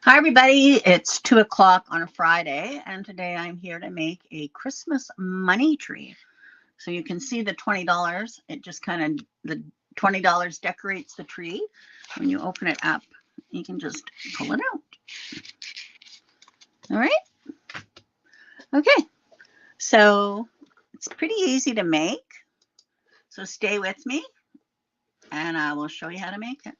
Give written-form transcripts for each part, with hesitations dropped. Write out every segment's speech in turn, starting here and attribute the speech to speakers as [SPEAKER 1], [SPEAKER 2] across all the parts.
[SPEAKER 1] Hi, everybody. It's 2 o'clock on a Friday, and today I'm here to make a Christmas money tree. So you can see the $20. It just kind of, the $20 decorates the tree. When you open it up, you can just pull it out. All right. Okay. So it's pretty easy to make. So stay with me, and I will show you how to make it.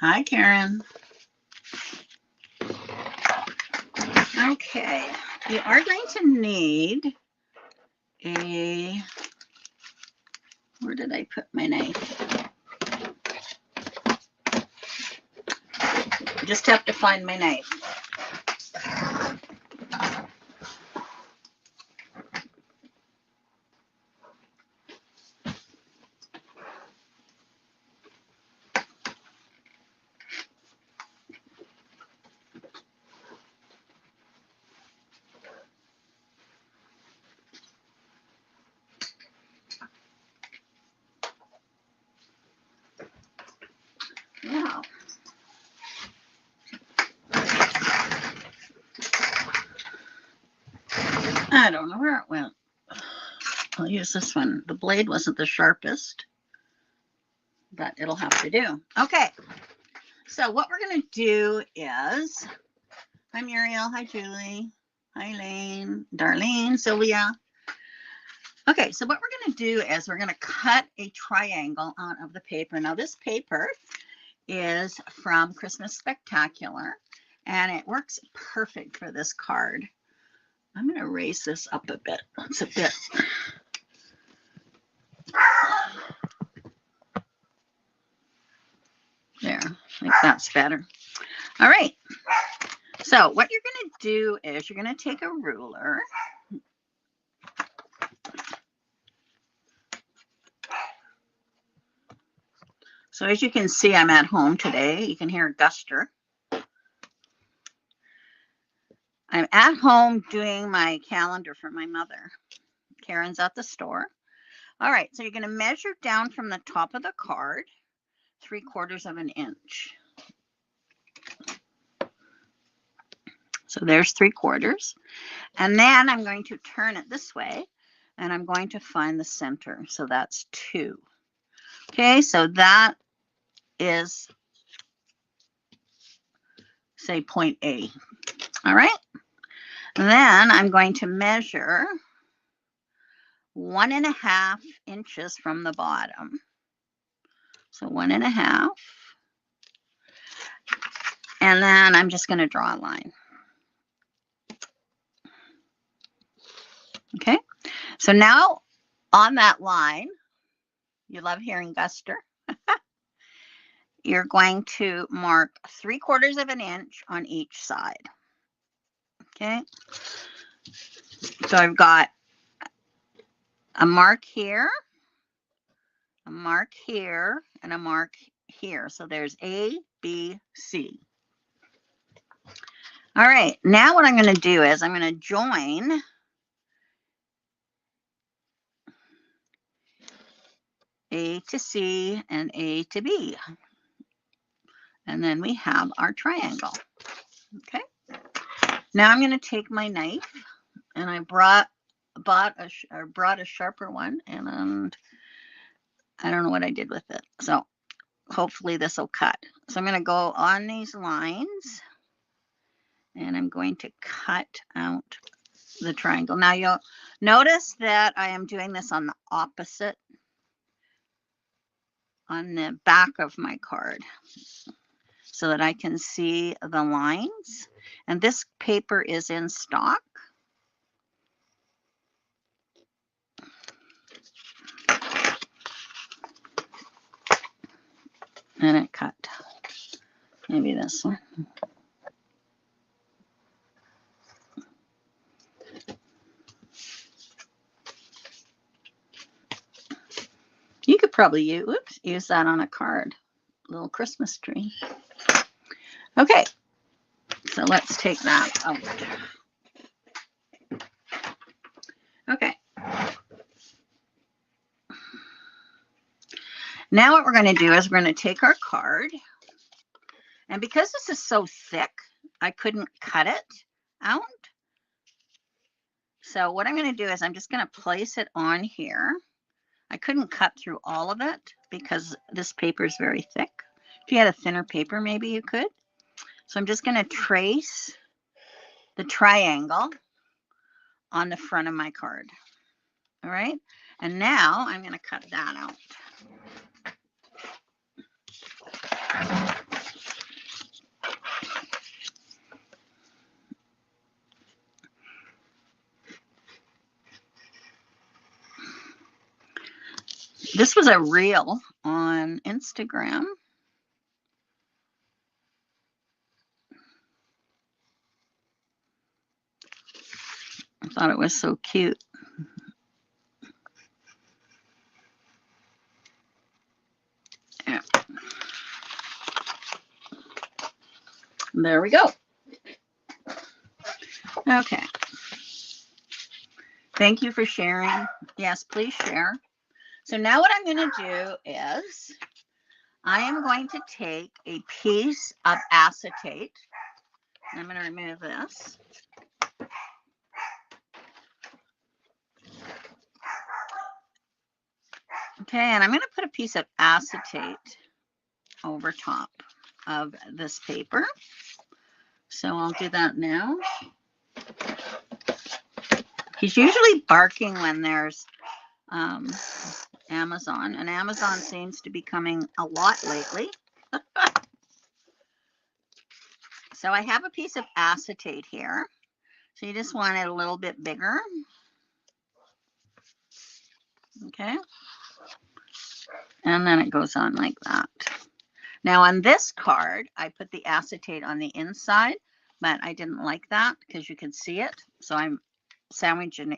[SPEAKER 1] Hi, Karen. Okay. You are going to need a, where did I put my knife? Just have to find my knife. Now, I don't know where it went. I'll use this one. The blade wasn't the sharpest, but it'll have to do. Okay, so what we're going to do is, hi Muriel, hi Julie, hi Lane, Darlene, Sylvia. Okay, so what we're going to do is we're going to cut a triangle out of the paper. Now this paper is from Christmas Spectacular, and it works perfect for this card. I'm going to raise this up a bit. It's a bit. There, I think that's better. All right. So what you're going to do is you're going to take a ruler. So as you can see, I'm at home today. You can hear Guster. I'm at home doing my calendar for my mother. Karen's at the store. All right, so you're going to measure down from the top of the card 3/4 of an inch. So there's 3/4. And then I'm going to turn it this way, and I'm going to find the center. So that's 2. Okay, so that is, say, point A. All right. Then I'm going to measure 1.5 inches from the bottom. So 1.5. And then I'm just going to draw a line. Okay. So now on that line, you love hearing Guster. You're going to mark 3/4 of an inch on each side. Okay. So I've got a mark here, a mark here, and a mark here. So there's A, B, C. All right, now what I'm going to do is I'm going to join A to C and A to B. And then we have our triangle. Okay. Now I'm going to take my knife, and I brought a sharper one, and I don't know what I did with it. So hopefully this will cut. So I'm going to go on these lines, and I'm going to cut out the triangle. Now you'll notice that I am doing this on the opposite, on the back of my card, so that I can see the lines. And this paper is in stock. And it cut. Maybe this one. probably use that on a card, little Christmas tree. Okay, so let's take that out. Okay. Now what we're going to do is we're going to take our card, and because this is so thick, I couldn't cut it out. So what I'm going to do is I'm just going to place it on here. I couldn't cut through all of it because this paper is very thick. If you had a thinner paper, maybe you could. So I'm just going to trace the triangle on the front of my card. All right. And now I'm going to cut that out. This was a reel on Instagram. I thought it was so cute. Yeah. There we go. Okay. Thank you for sharing. Yes, please share. So now what I'm going to do is I am going to take a piece of acetate. I'm going to remove this. Okay, and I'm going to put a piece of acetate over top of this paper. So I'll do that now. He's usually barking when there's Amazon, and Amazon seems to be coming a lot lately. So I have a piece of acetate here. So you just want it a little bit bigger. Okay. And then it goes on like that. Now on this card, I put the acetate on the inside, but I didn't like that because you can see it. So I'm sandwiching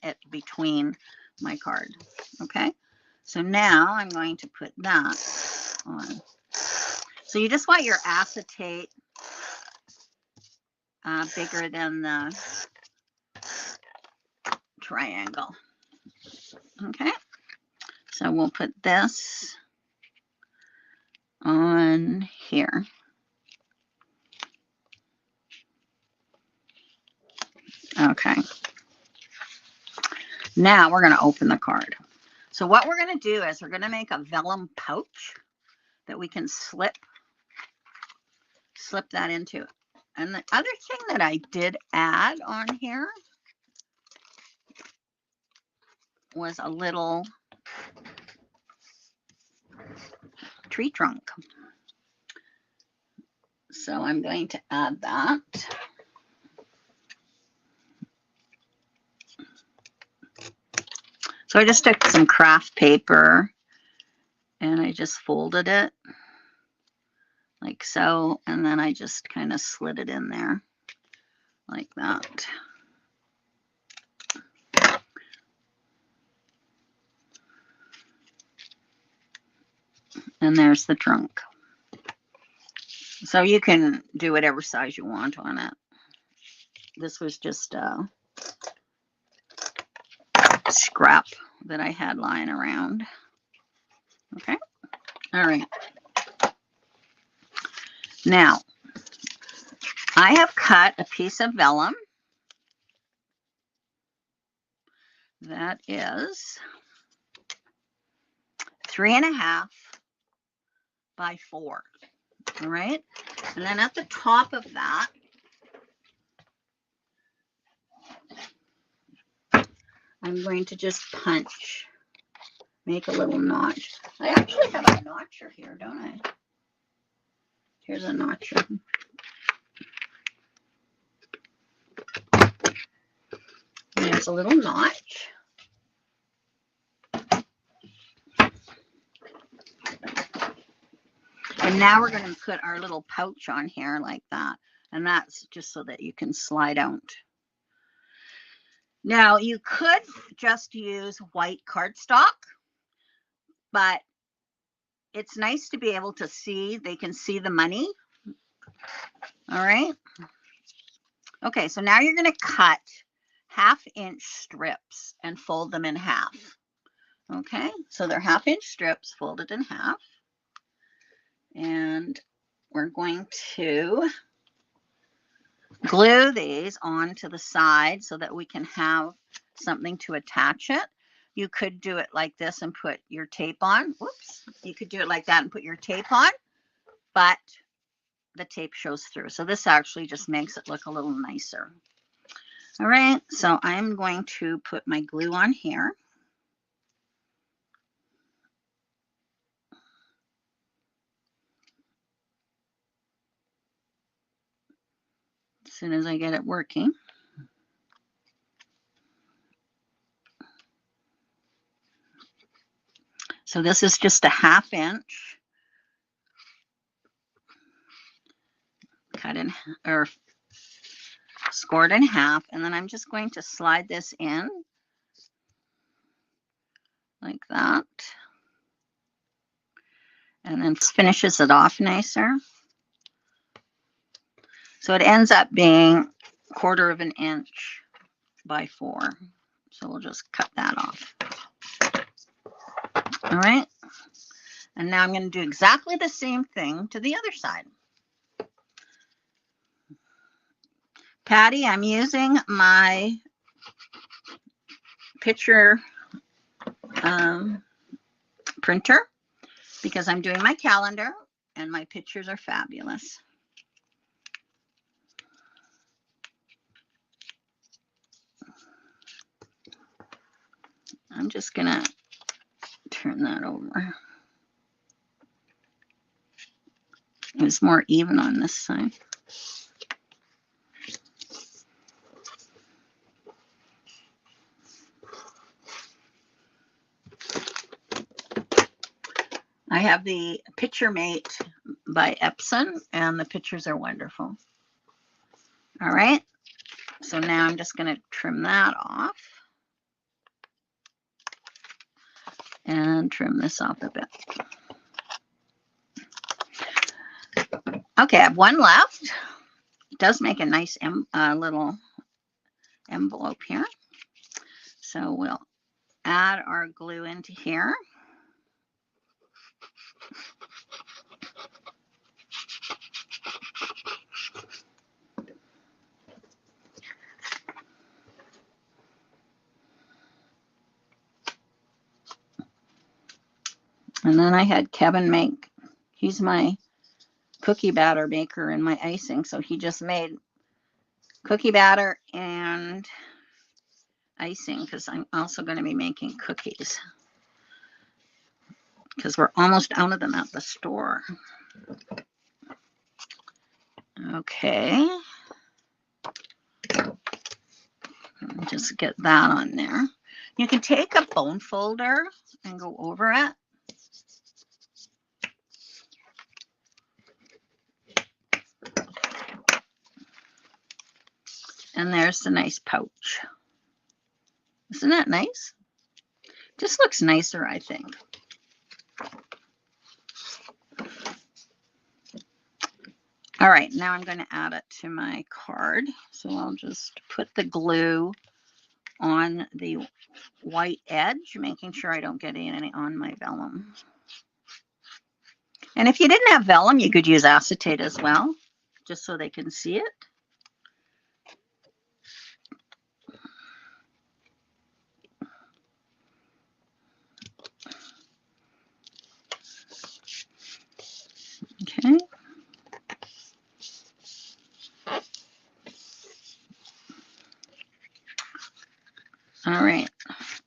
[SPEAKER 1] it between my card. Okay. So now I'm going to put that on. So you just want your acetate bigger than the triangle. Okay. So we'll put this on here. Okay. Now we're going to open the card. So what we're going to do is we're going to make a vellum pouch that we can slip that into. And the other thing that I did add on here was a little tree trunk. So I'm going to add that. So I just took some craft paper and I just folded it like so, and then I just kind of slid it in there like that. And there's the trunk. So you can do whatever size you want on it. This was just a scrap that I had lying around. Okay. All right. Now, I have cut a piece of vellum that is 3.5 by 4. All right. And then at the top of that, I'm going to just punch, make a little notch. I actually have a notcher here, don't I? Here's a notcher. There's a little notch. And now we're going to put our little pouch on here like that. And that's just so that you can slide out. Now you could just use white cardstock but it's nice to be able to see, they can see the money. All right. Okay, so now you're going to cut 1/2 inch strips and fold them in half. Okay, so they're 1/2 inch strips folded in half. And we're going to glue these onto the side so that we can have something to attach it. You could do it like this and put your tape on. Whoops. You could do it like that and put your tape on, but the tape shows through. So this actually just makes it look a little nicer. All right, so I'm going to put my glue on here. As soon as I get it working. So this is just a 1/2 inch cut in, or scored in half, and then I'm just going to slide this in like that, and then finishes it off nicer. So it ends up being 1/4 inch by 4. So we'll just cut that off. All right. And now I'm going to do exactly the same thing to the other side. Patty, I'm using my picture printer because I'm doing my calendar and my pictures are fabulous. I'm just going to turn that over. It's more even on this side. I have the Picture Mate by Epson, and the pictures are wonderful. All right, so now I'm just going to trim that off and trim this off a bit. Okay, I have one left. It does make a nice little envelope here. So we'll add our glue into here. And then I had Kevin make, he's my cookie batter maker and my icing. So he just made cookie batter and icing because I'm also going to be making cookies because we're almost out of them at the store. Okay. Just get that on there. You can take a bone folder and go over it. And there's the nice pouch. Isn't that nice? Just looks nicer, I think. All right, now I'm going to add it to my card. So I'll just put the glue on the white edge, making sure I don't get any on my vellum. And if you didn't have vellum, you could use acetate as well, just so they can see it. Okay. All right.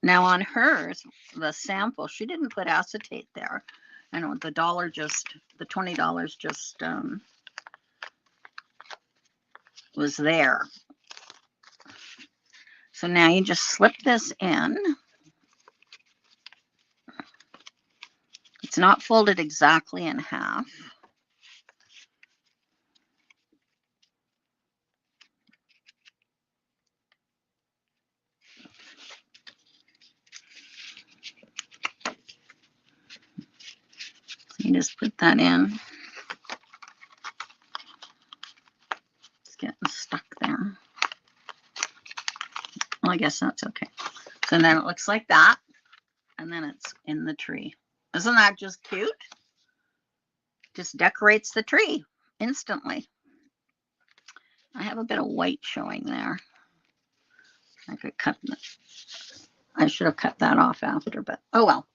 [SPEAKER 1] Now on hers, the sample, she didn't put acetate there. I know the $20 just was there. So now you just slip this in. It's not folded exactly in half. You just put that in. It's getting stuck there. Well, I guess that's okay. So then it looks like that. And then it's in the tree. Isn't that just cute? Just decorates the tree instantly. I have a bit of white showing there. I could cut that. I should have cut that off after, but oh well.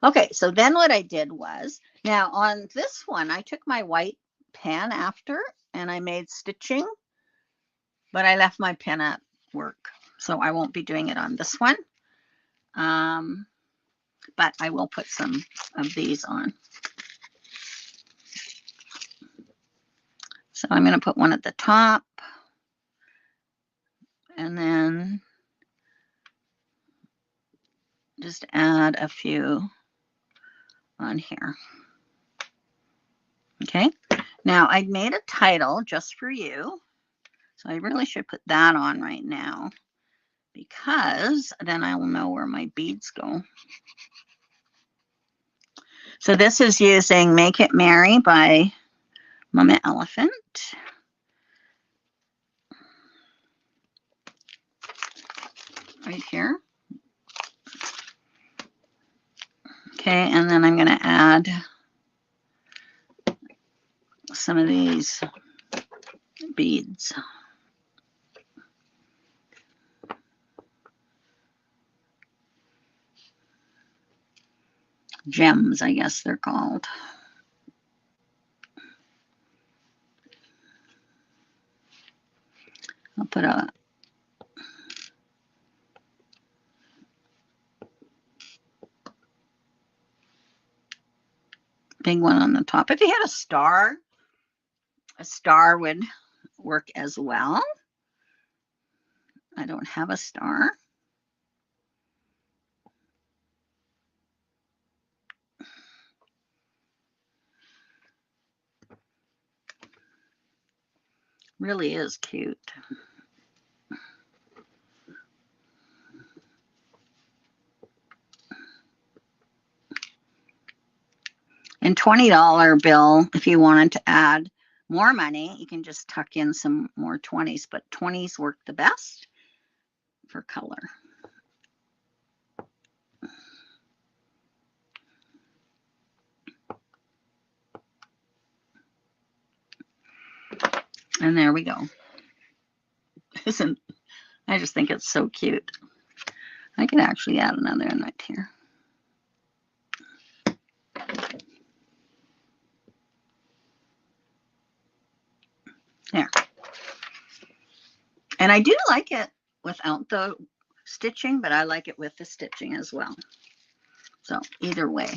[SPEAKER 1] Okay, so then what I did was, now on this one, I took my white pen after and I made stitching, but I left my pen at work, so I won't be doing it on this one. But I will put some of these on. So I'm going to put one at the top, and then just add a few on here. Okay, now I made a title just for you, so I really should put that on right now, because then I will know where my beads go. So this is using Make It Merry by Mama Elephant. Right here. Okay, and then I'm going to add some of these beads. Gems, I guess they're called. I'll put a big one on the top. If you had a star would work as well. I don't have a star. Really is cute. And $20 bill, if you wanted to add more money, you can just tuck in some more 20s, but 20s work the best for color. And there we go. I just think it's so cute. I could actually add another one right here. There. And I do like it without the stitching, but I like it with the stitching as well. So either way.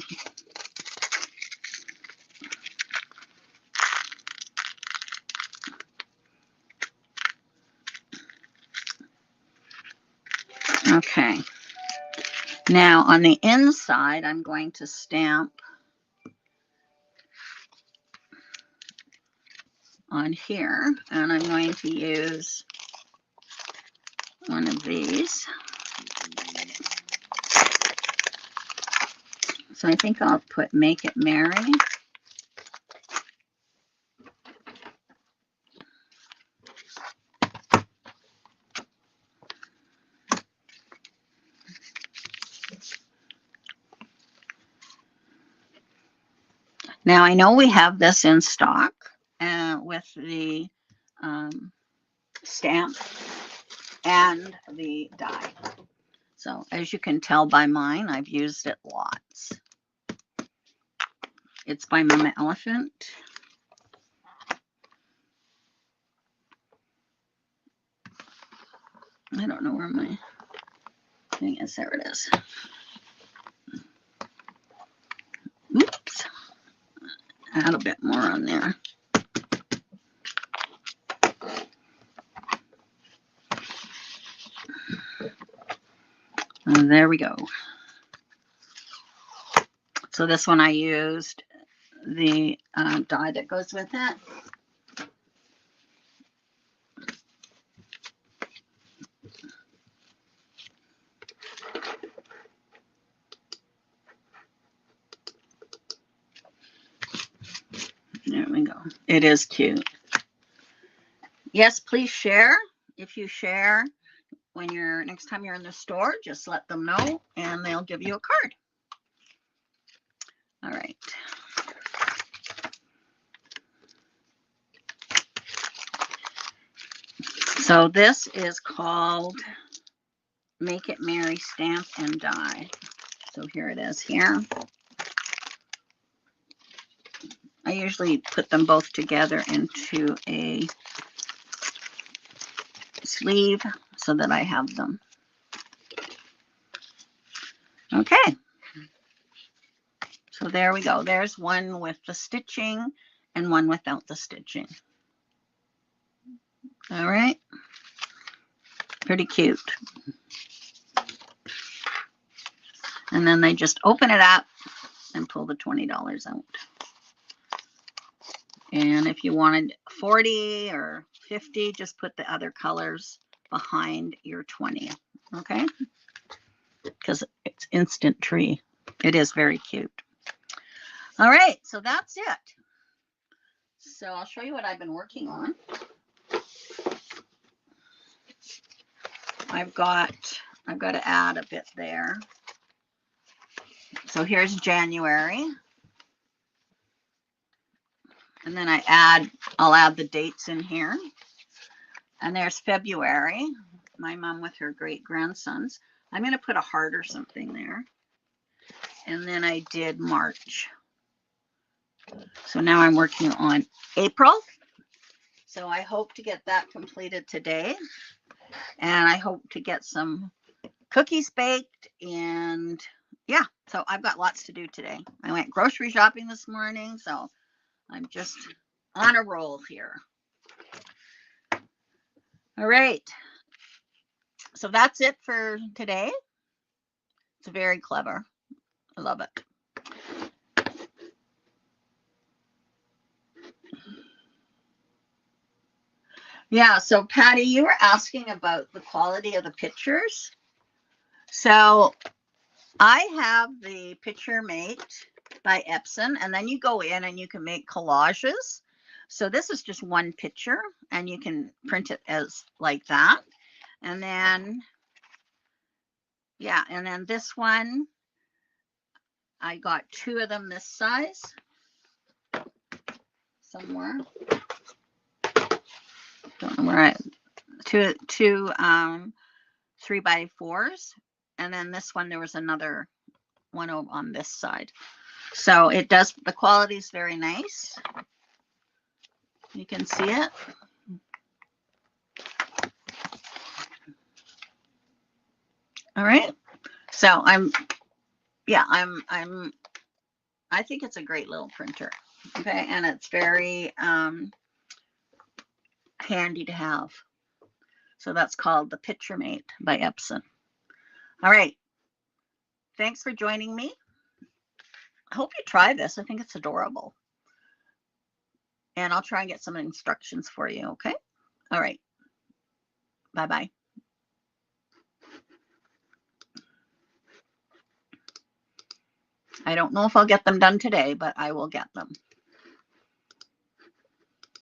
[SPEAKER 1] Okay. Now on the inside, I'm going to stamp on here, and I'm going to use one of these. So I think I'll put Make It Merry. Now I know we have this in stock with the stamp and the die. So as you can tell by mine, I've used it lots. It's by Mama Elephant. I don't know where my thing is. There it is. Oops. Add a bit more on there. And there we go. So this one I used the die that goes with it. There we go. It is cute. Yes, please share. If you share when next time you're in the store, just let them know and they'll give you a card. All right. So this is called Make It Merry Stamp and Die. So here it is here. I usually put them both together into a sleeve so that I have them. Okay. So there we go. There's one with the stitching and one without the stitching. All right. Pretty cute. And then they just open it up and pull the $20 out. And if you wanted 40 or 50, just put the other colors behind your 20. Okay. Because it's instant tree. It is very cute. All right. So that's it. So I'll show you what I've been working on. I've got to add a bit there. So here's January. And then I'll add the dates in here. And there's February, my mom with her great grandsons. I'm going to put a heart or something there. And then I did March. So now I'm working on April. So I hope to get that completed today. And I hope to get some cookies baked. And yeah, so I've got lots to do today. I went grocery shopping this morning. So I'm just on a roll here. All right. So that's it for today. It's very clever. I love it. Yeah, so Patty, you were asking about the quality of the pictures. So I have the Picture Mate by Epson, and then you go in and you can make collages. So this is just one picture, and you can print it as like that. And then, yeah, and then this one, I got 2 of them this size somewhere. Don't know where two 3x4s, and then this one there was another one on this side. So it does, the quality is very nice. You can see it. All right. So I think it's a great little printer. Okay, and it's very handy to have. So that's called the Picture Mate by Epson. All right. Thanks for joining me. I hope you try this. I think it's adorable. And I'll try and get some instructions for you, okay? All right. Bye-bye. I don't know if I'll get them done today, but I will get them.